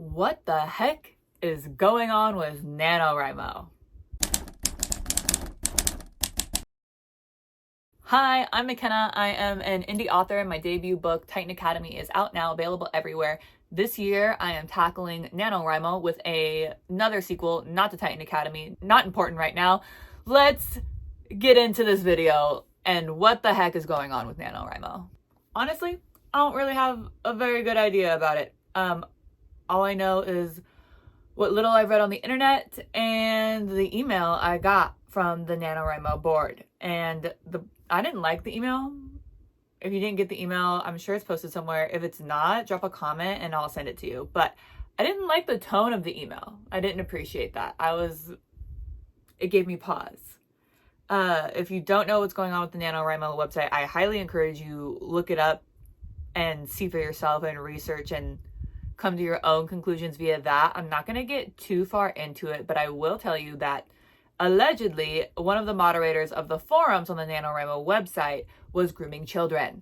What the heck is going on with NaNoWrimo? Hi, I'm McKenna. I am an indie author and my debut book, Titan Academy, is out now, available everywhere. This year, I am tackling NaNoWrimo with another sequel, not to Titan Academy. Not important right now. Let's get into this video and what the heck is going on with NaNoWrimo. Honestly, I don't really have a very good idea about it. All I know is what little I've read on the internet and the email I got from the NaNoWrimo board. And I didn't like the email. If you didn't get the email, I'm sure it's posted somewhere. If it's not, drop a comment and I'll send it to you. But I didn't like the tone of the email. I didn't appreciate that. It gave me pause. If you don't know what's going on with the NaNoWrimo website, I highly encourage you look it up and see for yourself and research and come to your own conclusions via that. I'm not going to get too far into it, but I will tell you that allegedly one of the moderators of the forums on the NaNoWrimo website was grooming children.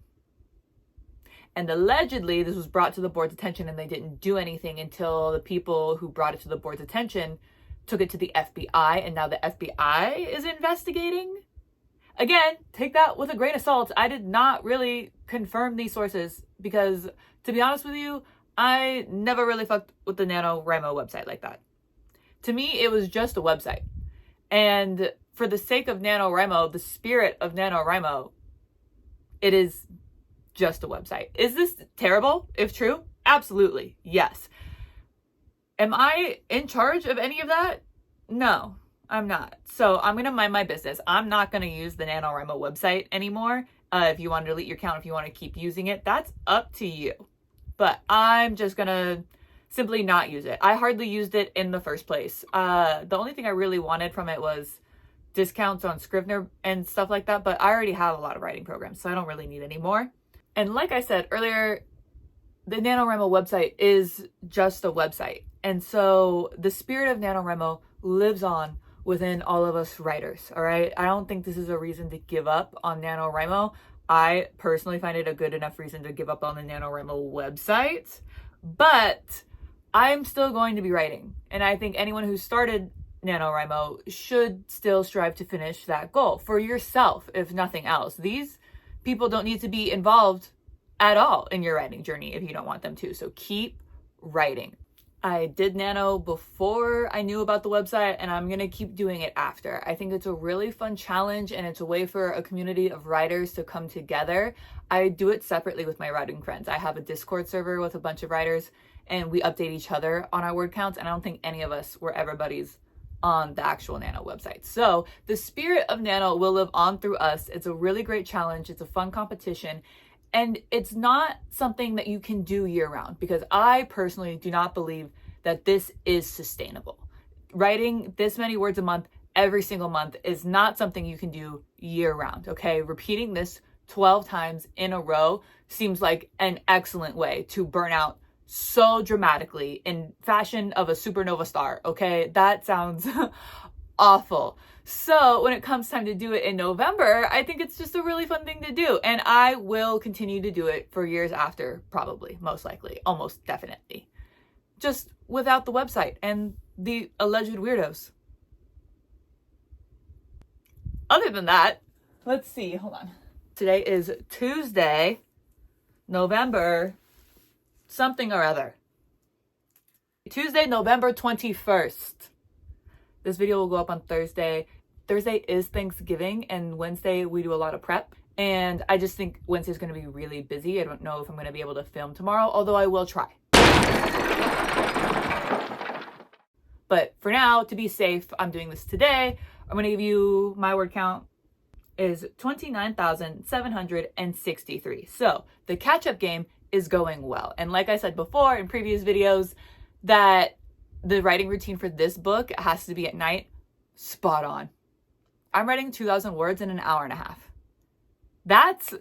And allegedly this was brought to the board's attention and they didn't do anything until the people who brought it to the board's attention took it to the FBI, and now the FBI is investigating. Again, take that with a grain of salt. I did not really confirm these sources because, to be honest with you, I never really fucked with the NaNoWrimo website like that. To me, it was just a website. And for the sake of NaNoWrimo, the spirit of NaNoWrimo, it is just a website. Is this terrible, if true? Absolutely, yes. Am I in charge of any of that? No, I'm not. So I'm going to mind my business. I'm not going to use the NaNoWrimo website anymore. If you want to delete your account, if you want to keep using it, that's up to you. But I'm just going to simply not use it. I hardly used it in the first place. The only thing I really wanted from it was discounts on Scrivener and stuff like that. But I already have a lot of writing programs, so I don't really need any more. And like I said earlier, the NaNoWrimo website is just a website. And so the spirit of NaNoWrimo lives on within all of us writers, all right? I don't think this is a reason to give up on NaNoWrimo. I personally find it a good enough reason to give up on the NaNoWrimo website, but I'm still going to be writing. And I think anyone who started NaNoWrimo should still strive to finish that goal for yourself, if nothing else. These people don't need to be involved at all in your writing journey if you don't want them to. So keep writing. I did Nano before I knew about the website, and I'm going to keep doing it after. I think it's a really fun challenge, and it's a way for a community of writers to come together. I do it separately with my writing friends. I have a Discord server with a bunch of writers, and we update each other on our word counts, and I don't think any of us were ever buddies on the actual Nano website. So the spirit of Nano will live on through us. It's a really great challenge. It's a fun competition. And it's not something that you can do year round, because I personally do not believe that this is sustainable. Writing this many words a month, every single month, is not something you can do year round, okay? Repeating this 12 times in a row seems like an excellent way to burn out so dramatically in fashion of a supernova star, okay? That sounds awful. So when it comes time to do it in November, I think it's just a really fun thing to do. And I will continue to do it for years after, probably, most likely, almost definitely. Just without the website and the alleged weirdos. Other than that, let's see, hold on. Today is Tuesday, November something or other. Tuesday, November 21st. This video will go up on Thursday. Thursday is Thanksgiving, and Wednesday we do a lot of prep. And I just think Wednesday's going to be really busy. I don't know if I'm going to be able to film tomorrow, although I will try. But for now, to be safe, I'm doing this today. I'm going to give you my word count is 29,763. So the catch-up game is going well. And like I said before in previous videos, that the writing routine for this book has to be at night. Spot on. I'm writing 2,000 words in an hour and a half. That's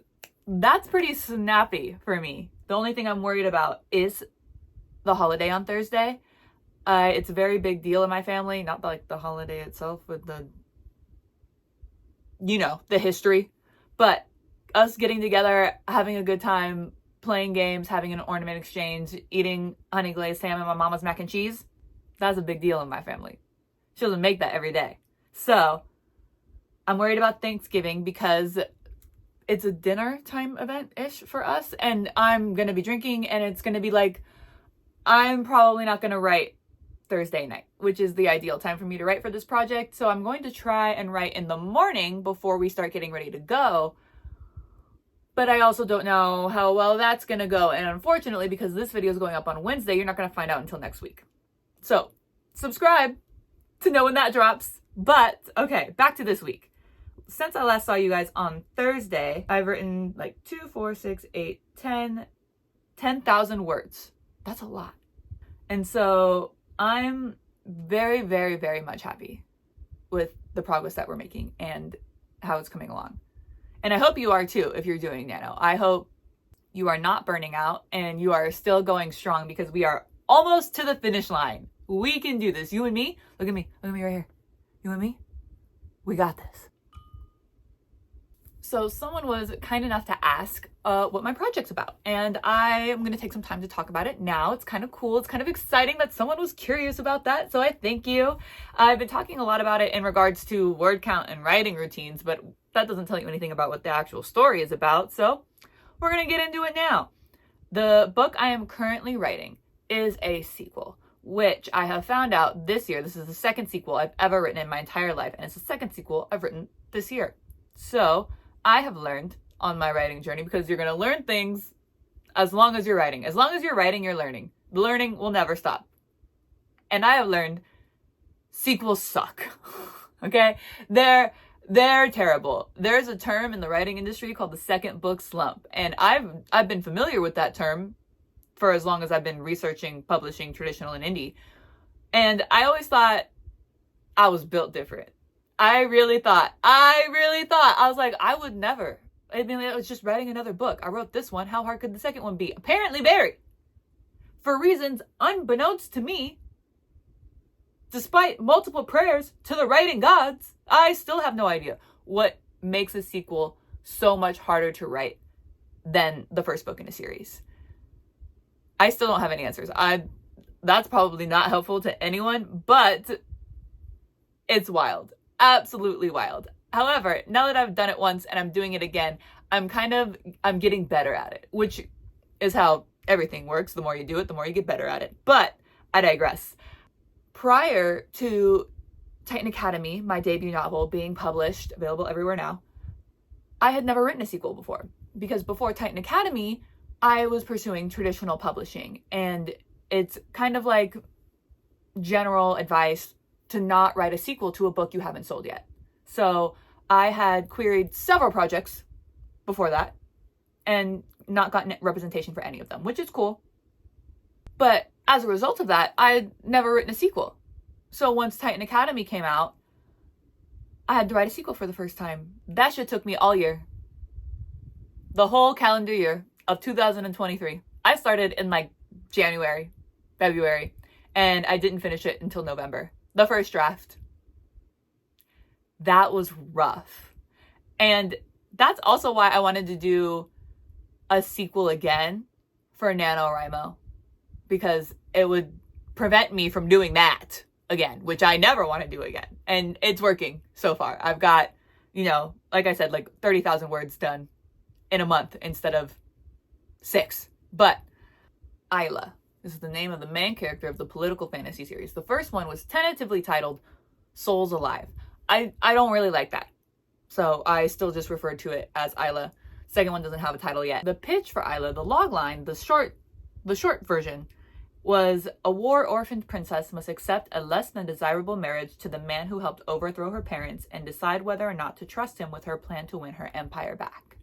pretty snappy for me. The only thing I'm worried about is the holiday on Thursday. It's a very big deal in my family. Not like the holiday itself with the history, but us getting together, having a good time, playing games, having an ornament exchange, eating honey glazed ham and my mama's mac and cheese. That's a big deal in my family. She doesn't make that every day. So I'm worried about Thanksgiving because it's a dinner time event-ish for us. And I'm going to be drinking, and it's going to be like, I'm probably not going to write Thursday night, which is the ideal time for me to write for this project. So I'm going to try and write in the morning before we start getting ready to go. But I also don't know how well that's going to go. And unfortunately, because this video is going up on Wednesday, you're not going to find out until next week. So subscribe to know when that drops. But okay, back to this week. Since I last saw you guys on Thursday, I've written like 10,000 words. That's a lot. And so I'm very, very, very much happy with the progress that we're making and how it's coming along. And I hope you are too if you're doing Nano. I hope you are not burning out and you are still going strong, because we are almost to the finish line. We can do this. You and me. Look at me right here. You and me. We got this. So someone was kind enough to ask what my project's about, and I am going to take some time to talk about it now. It's kind of cool. It's kind of exciting that someone was curious about that, so I thank you. I've been talking a lot about it in regards to word count and writing routines, but that doesn't tell you anything about what the actual story is about, so we're going to get into it now. The book I am currently writing is a sequel, which I have found out this year. This is the second sequel I've ever written in my entire life, and it's the second sequel I've written this year. So I have learned on my writing journey, because you're going to learn things as long as you're writing. As long as you're writing, you're learning. The learning will never stop. And I have learned sequels suck. Okay? They're terrible. There's a term in the writing industry called the second book slump. And I've been familiar with that term for as long as I've been researching, publishing traditional and indie. And I always thought I was built different. I really thought, I was like, I would never. I mean, I was just writing another book. I wrote this one. How hard could the second one be? Apparently very. For reasons unbeknownst to me, despite multiple prayers to the writing gods, I still have no idea what makes a sequel so much harder to write than the first book in a series. I still don't have any answers. That's probably not helpful to anyone, but it's wild. Absolutely wild. However, now that I've done it once and I'm doing it again, I'm getting better at it, which is how everything works. The more you do it, the more you get better at it. But I digress. Prior to Titan Academy, my debut novel being published, available everywhere now, I had never written a sequel before, because before Titan Academy, I was pursuing traditional publishing, and it's kind of like general advice to not write a sequel to a book you haven't sold yet. So I had queried several projects before that and not gotten representation for any of them, which is cool. But as a result of that, I'd never written a sequel. So once Titan Academy came out, I had to write a sequel for the first time. That shit took me all year. The whole calendar year of 2023. I started in like January, February, and I didn't finish it until November. The first draft. That was rough. And that's also why I wanted to do a sequel again for NaNoWrimo, because it would prevent me from doing that again, which I never want to do again. And it's working so far. I've got, like I said, like 30,000 words done in a month instead of 6. But Isla, this is the name of the main character of the political fantasy series. The first one was tentatively titled Souls Alive. I don't really like that, so I still just referred to it as Isla. Second one doesn't have a title yet. The pitch for Isla, the logline, the short version, was a war-orphaned princess must accept a less than desirable marriage to the man who helped overthrow her parents and decide whether or not to trust him with her plan to win her empire back.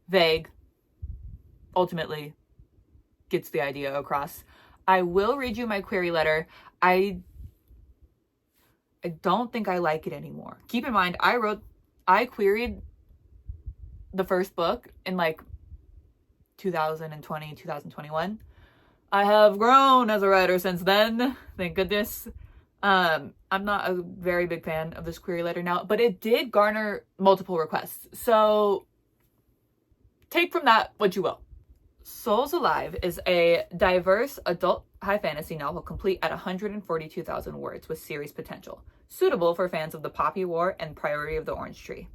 Vague. Ultimately gets the idea across. I will read you my query letter. I don't think I like it anymore. Keep in mind, I queried the first book in like 2020, 2021. I have grown as a writer since then. Thank goodness. I'm not a very big fan of this query letter now, but it did garner multiple requests. So take from that what you will. Souls Alive is a diverse adult high fantasy novel complete at 142,000 words with series potential, suitable for fans of the Poppy War and Priority of the Orange Tree.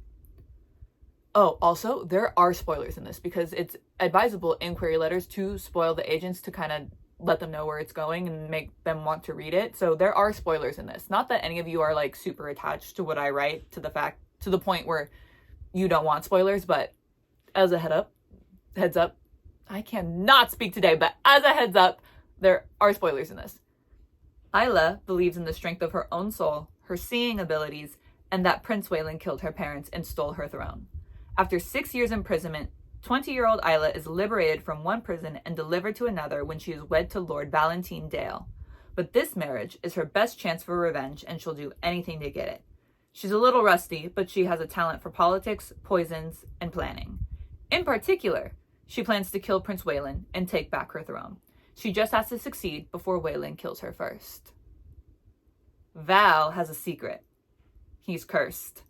Oh, also, there are spoilers in this because it's advisable in query letters to spoil the agents to kind of let them know where it's going and make them want to read it. So there are spoilers in this. Not that any of you are like super attached to what I write to the point where you don't want spoilers, but as a heads up, I cannot speak today, but as a heads up, there are spoilers in this. Isla believes in the strength of her own soul, her seeing abilities, and that Prince Waylon killed her parents and stole her throne. After 6 years imprisonment, 20-year-old Isla is liberated from one prison and delivered to another when she is wed to Lord Valentine Dale. But this marriage is her best chance for revenge, and she'll do anything to get it. She's a little rusty, but she has a talent for politics, poisons, and planning. In particular, she plans to kill Prince Waylon and take back her throne. She just has to succeed before Waylon kills her first. Val has a secret. He's cursed.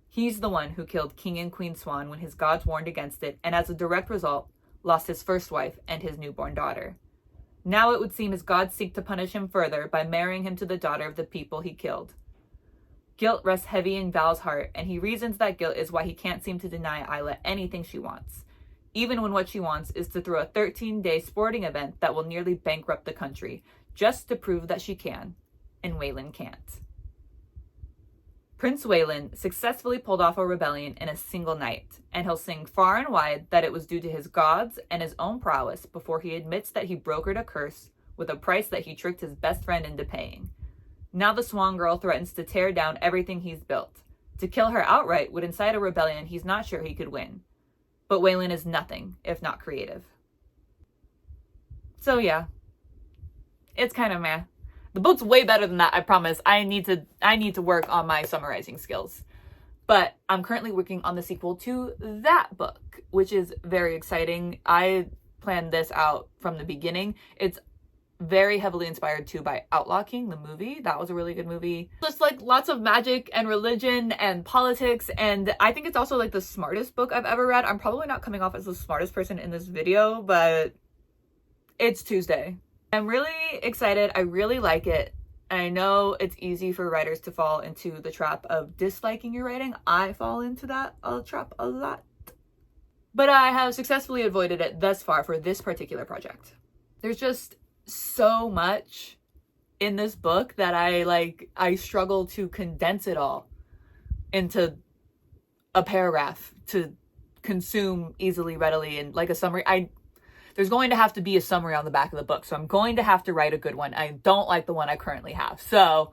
He's the one who killed King and Queen Swan when his gods warned against it, and as a direct result, lost his first wife and his newborn daughter. Now it would seem his gods seek to punish him further by marrying him to the daughter of the people he killed. Guilt rests heavy in Val's heart, and he reasons that guilt is why he can't seem to deny Isla anything she wants, even when what she wants is to throw a 13-day sporting event that will nearly bankrupt the country, just to prove that she can, and Waylon can't. Prince Waylon successfully pulled off a rebellion in a single night, and he'll sing far and wide that it was due to his gods and his own prowess before he admits that he brokered a curse with a price that he tricked his best friend into paying. Now the Swan Girl threatens to tear down everything he's built. To kill her outright would incite a rebellion he's not sure he could win. But Waylon is nothing if not creative. So yeah, it's kind of meh. The book's way better than that, I promise. I need to work on my summarizing skills. But I'm currently working on the sequel to that book, which is very exciting. I planned this out from the beginning. It's very heavily inspired too by Outlaw King, the movie. That was a really good movie. Just like lots of magic and religion and politics, and I think it's also like the smartest book I've ever read. I'm probably not coming off as the smartest person in this video, but it's Tuesday. I'm really excited. I really like it. I know it's easy for writers to fall into the trap of disliking your writing. I fall into that trap a lot. But I have successfully avoided it thus far for this particular project. There's just so much in this book that I struggle to condense it all into a paragraph to consume easily, readily, and like a summary. There's going to have to be a summary on the back of the book, so I'm going to have to write a good one. I don't like the one I currently have, so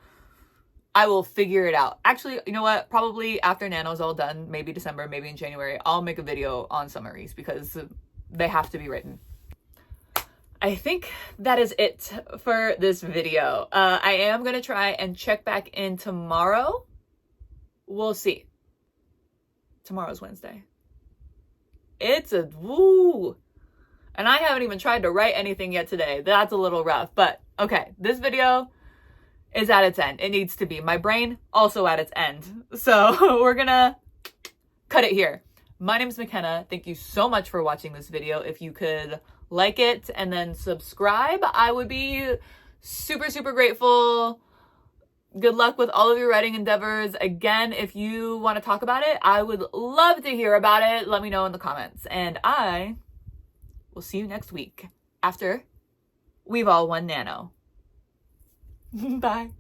I will figure it out. Actually, you know what? Probably after Nano's all done, maybe December, maybe in January, I'll make a video on summaries because they have to be written. I think that is it for this video. I am going to try and check back in tomorrow. We'll see. Tomorrow's Wednesday. It's a woo. And I haven't even tried to write anything yet today. That's a little rough, but okay. This video is at its end. It needs to be. My brain also at its end. So we're gonna cut it here. My name is McKenna. Thank you so much for watching this video. If you could like it and then subscribe, I would be super, super grateful. Good luck with all of your writing endeavors. Again, if you want to talk about it, I would love to hear about it. Let me know in the comments. And I will see you next week after we've all won Nano. Bye.